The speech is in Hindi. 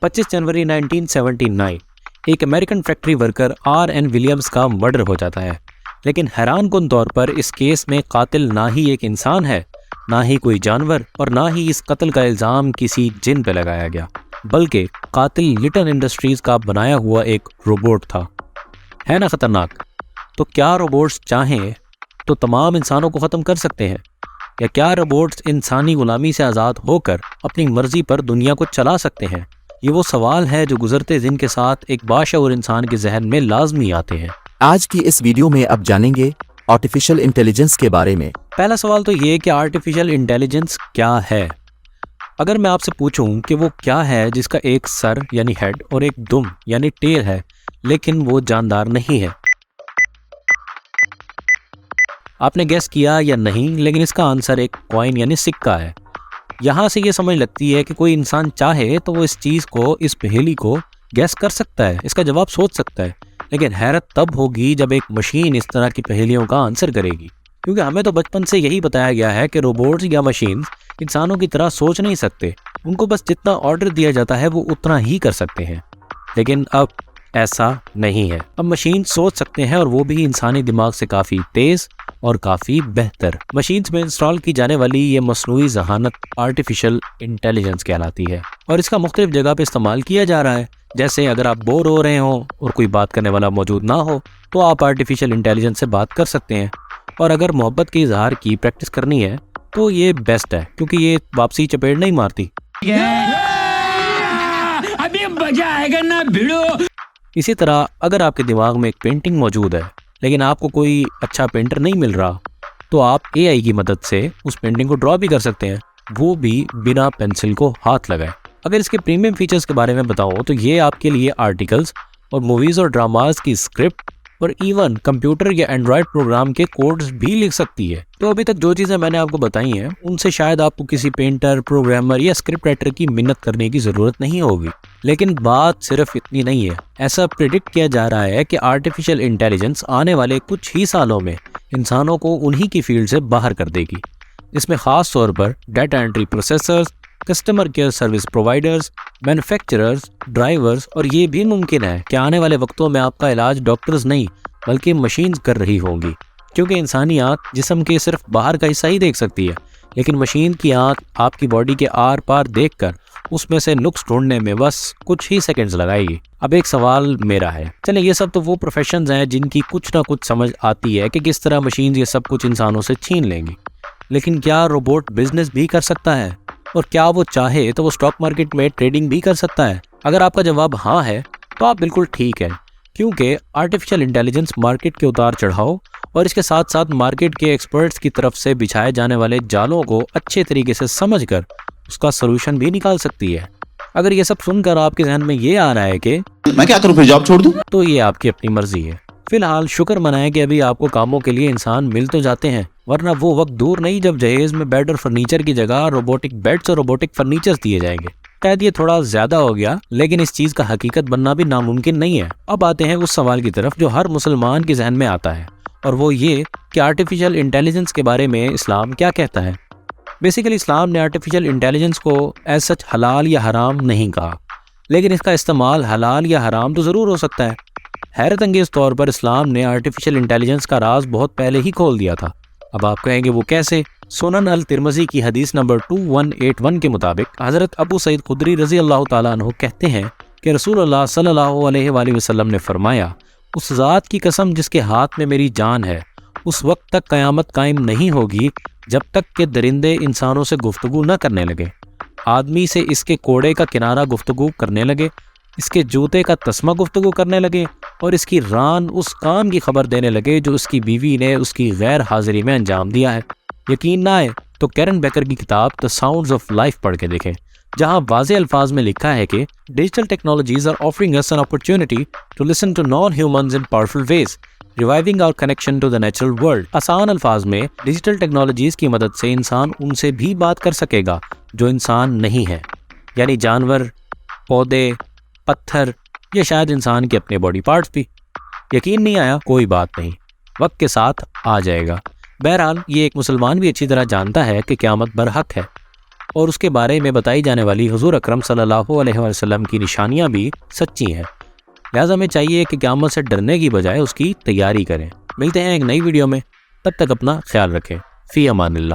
25 जनवरी 1979 एक American factory worker R.N. Williams का मर्डर हो जाता है। लेकिन हैरानकुन तौर पर इस केस में कातिल ना ही एक इंसान है, ना ही कोई जानवर, और ना ही इस कत्ल का इल्ज़ाम किसी जिन पे लगाया गया, बल्कि कातिल लिटन इंडस्ट्रीज का बनाया हुआ एक रोबोट था। है ना खतरनाक? तो क्या रोबोट्स चाहें तो तमाम इंसानों को ख़त्म कर सकते हैं, या क्या रोबोट्स इंसानी गुलामी से आज़ाद होकर अपनी मर्जी पर दुनिया को चला सकते हैं? ये वो सवाल है जो गुजरते दिन के साथ एक बाशऊर इंसान के जहन में लाजमी आते हैं। आज की इस वीडियो में अब जानेंगे आर्टिफिशियल इंटेलिजेंस के बारे में। पहला सवाल तो ये कि आर्टिफिशियल इंटेलिजेंस क्या है। अगर मैं आपसे पूछूं कि वो क्या है जिसका एक सर यानी हेड और एक दुम यानी टेल है, लेकिन वो जानदार नहीं है, आपने गेस किया या नहीं, लेकिन इसका आंसर एक कॉइन यानी सिक्का है। यहाँ से ये समझ लगती है कि कोई इंसान चाहे तो वो इस चीज़ को, इस पहेली को गेस कर सकता है, इसका जवाब सोच सकता है। लेकिन हैरत तब होगी जब एक मशीन इस तरह की पहेलियों का आंसर करेगी, क्योंकि हमें तो बचपन से यही बताया गया है कि रोबोट्स या मशीन्स इंसानों की तरह सोच नहीं सकते, उनको बस जितना ऑर्डर दिया जाता है वो उतना ही कर सकते हैं। लेकिन अब ऐसा नहीं है। अब मशीन सोच सकते हैं, और वो भी इंसानी दिमाग से काफ़ी तेज़ और काफ़ी बेहतर। मशीन्स में इंस्टॉल की जाने वाली ये मसनूई ज़हानत आर्टिफिशियल इंटेलिजेंस कहलाती है, और इसका मुख्तलिफ जगह पे इस्तेमाल किया जा रहा है। जैसे अगर आप बोर हो रहे हो और कोई बात करने वाला मौजूद ना हो तो आप आर्टिफिशियल इंटेलिजेंस से बात कर सकते हैं। और अगर मोहब्बत के इजहार की प्रैक्टिस करनी है तो ये बेस्ट है, क्योंकि ये वापसी चपेट नहीं मारती। अभी मजा आएगा ना भिड़ो। इसी तरह अगर आपके दिमाग में एक पेंटिंग मौजूद है, लेकिन आपको कोई अच्छा पेंटर नहीं मिल रहा, तो आप AI की मदद से उस पेंटिंग को ड्रॉ भी कर सकते हैं, वो भी बिना पेंसिल को हाथ लगाए। अगर इसके प्रीमियम फीचर्स के बारे में बताऊं तो ये आपके लिए आर्टिकल्स और मूवीज़ और ड्रामाज की स्क्रिप्ट और इवन कंप्यूटर या एंड्रॉयड प्रोग्राम के कोड्स भी लिख सकती है। तो अभी तक जो चीज़ें मैंने आपको बताई हैं उनसे शायद आपको किसी पेंटर, प्रोग्रामर या स्क्रिप्ट राइटर की मिन्नत करने की ज़रूरत नहीं होगी। लेकिन बात सिर्फ इतनी नहीं है। ऐसा प्रिडिक्ट किया जा रहा है कि आर्टिफिशियल इंटेलिजेंस आने वाले कुछ ही सालों में इंसानों को उन्हीं की फील्ड से बाहर कर देगी। इसमें ख़ास तौर पर data entry processors, customer care service providers, manufacturers, drivers, और ये भी मुमकिन है कि आने वाले वक्तों में आपका इलाज डॉक्टर्स नहीं बल्कि मशीन्स कर रही होंगी, क्योंकि इंसानी आँख जिस्म के सिर्फ बाहर का हिस्सा ही देख सकती है, लेकिन मशीन की आँख आपकी बॉडी के आर पार देखकर उसमें से नुक्स ढूंढने में बस कुछ ही सेकंड्स लगाएगी। अब एक सवाल मेरा है, चले ये सब तो वो प्रोफेशंस हैं जिनकी कुछ ना कुछ समझ आती है कि किस तरह मशीन ये सब कुछ इंसानों से छीन लेंगी, लेकिन क्या रोबोट बिजनेस भी कर सकता है? और क्या वो चाहे तो वो स्टॉक मार्केट में ट्रेडिंग भी कर सकता है? अगर आपका जवाब हाँ है तो आप बिल्कुल ठीक है, क्योंकि आर्टिफिशियल इंटेलिजेंस मार्केट के उतार चढ़ाव और इसके साथ साथ मार्केट के एक्सपर्ट्स की तरफ से बिछाए जाने वाले जालों को अच्छे तरीके से समझकर उसका सोल्यूशन भी निकाल सकती है। अगर ये सब सुनकर आपके जहन में ये आ रहा है कि मैं क्या करूं, फिर जॉब छोड़ दूं, तो ये आपकी अपनी मर्जी है। फिलहाल शुक्र मनाएं कि अभी आपको कामों के लिए इंसान मिल तो जाते हैं, वरना वो वक्त दूर नहीं जब जहेज में बेड और फर्नीचर की जगह रोबोटिक बेड्स और रोबोटिक फर्नीचर दिए जाएंगे। शायद ये थोड़ा ज्यादा हो गया, लेकिन इस चीज का हकीकत बनना भी नामुमकिन नहीं है। अब आते हैं उस सवाल की तरफ जो हर मुसलमान के जहन में आता है, और वो ये कि आर्टिफिशियल इंटेलिजेंस के बारे में इस्लाम क्या कहता है। बेसिकली इस्लाम ने आर्टिफिशियल इंटेलिजेंस को एज सच हलाल या हराम नहीं कहा, लेकिन इसका इस्तेमाल हलाल या हराम तो ज़रूर हो सकता है। हैरत अंगेज़ तौर पर इस्लाम ने आर्टिफिशियल इंटेलिजेंस का राज बहुत पहले ही खोल दिया था। अब आप कहेंगे वो कैसे? सुनन अल तिरमिज़ी की हदीस नंबर 2181 के मुताबिक हज़रत अबू सईद खुदरी रज़ी अल्लाह ताला अन्हु कहते हैं कि रसूलुल्लाह सल्लल्लाहु अलैहि वसल्लम ने फरमाया, उस ज़ात की कसम जिसके हाथ में मेरी जान है, उस वक्त तक क़यामत कायम नहीं होगी जब तक कि दरिंदे इंसानों से गुफ्तगू न करने लगे, आदमी से इसके कोड़े का किनारा गुफ्तगू करने लगे, इसके जूते का तस्मा गुफ्तगू करने लगे, और इसकी रान उस काम की खबर देने लगे जो उसकी बीवी ने उसकी गैर हाजिरी में अंजाम दिया है। यकीन ना आए तो कैरन बेकर की किताब द साउंड्स ऑफ लाइफ पढ़ के देखें, जहां वाज़े अल्फाज में लिखा है कि digital technologies are offering us an opportunity to listen to non humans in powerful ways, reviving our connection to the natural world. आसान अल्फाज में डिजिटल टेक्नोलॉजीज की मदद से इंसान उनसे भी बात कर सकेगा जो इंसान नहीं है, यानी जानवर, पौधे, पत्थर या शायद इंसान के अपने बॉडी पार्ट्स भी। यकीन नहीं आया? कोई बात नहीं, वक्त के साथ आ जाएगा। बहरहाल ये एक मुसलमान भी अच्छी तरह जानता है कि क़यामत बरहक है, और उसके बारे में बताई जाने वाली हुजूर अकरम सल्लल्लाहु अलैहि वसल्लम की निशानियां भी सच्ची हैं। लिहाजा हमें चाहिए कि क़यामत से डरने की बजाय उसकी तैयारी करें। मिलते हैं एक नई वीडियो में, तब तक अपना ख्याल रखें। फ़ी अमानिल्लाह।